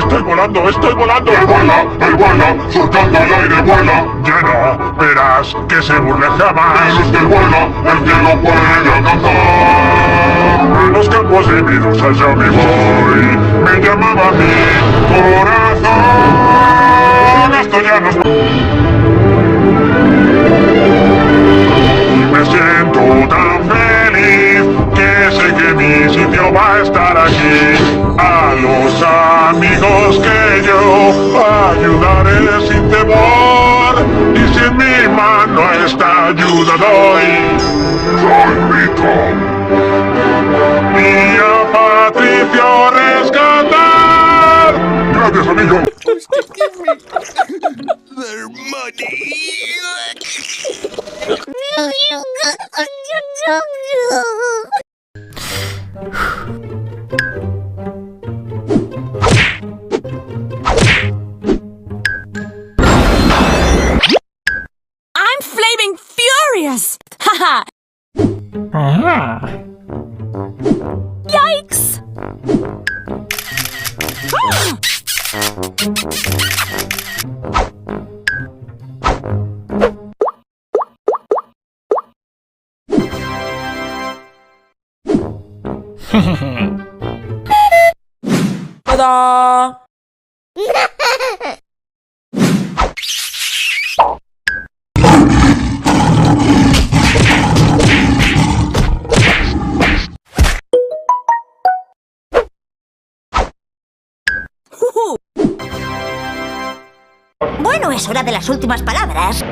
Estoy volando, estoy volando. Él vuela, surcando el aire vuela. Ya no, verás que se burle jamás. Es usted vuela, el cielo puede alcanzar. A los campos de medusas yo me voy. Me llamaba mi corazón. Esto ya no es... Y me siento tan feliz que sé que mi sitio va a estar aquí. A los amigos que yo ayudaré sin temor. Y si en mi mano esta ayuda doy. Soy Vito. Y a Patricio rescatar. Gracias, amigo. Their money. I'm flaming furious! Haha! Yikes! Ta-da! Bueno, es hora de las últimas palabras.